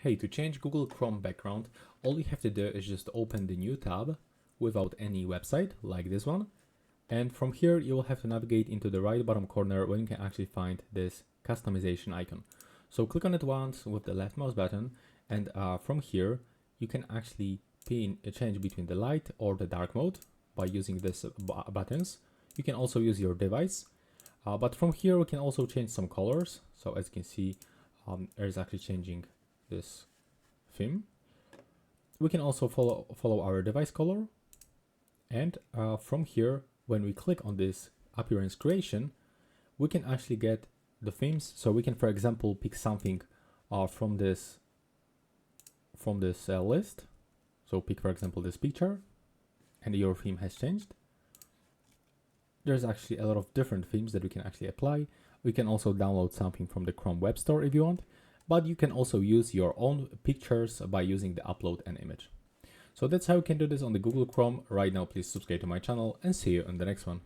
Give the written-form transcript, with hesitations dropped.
Hey, to change Google Chrome background, all you have to do is just open the new tab without any website like this one. And from here, you will have to navigate into the right bottom corner where you can actually find this customization icon. So click on it once with the left mouse button, and from here, you can actually change between the light or the dark mode by using these buttons. You can also use your device, but from here, we can also change some colors. So as you can see, there's actually changing this theme. We can also follow our device color, and from here, when we click on this appearance creation, we can actually get the themes. So we can, for example, pick something from this list. So pick, for example, this picture, and your theme has changed. There's actually a lot of different themes that we can actually apply. We can also download something from the Chrome Web Store if you want, but you can also use your own pictures by using the upload an image. So that's how you can do this on the Google Chrome. Right now, please subscribe to my channel and see you in the next one.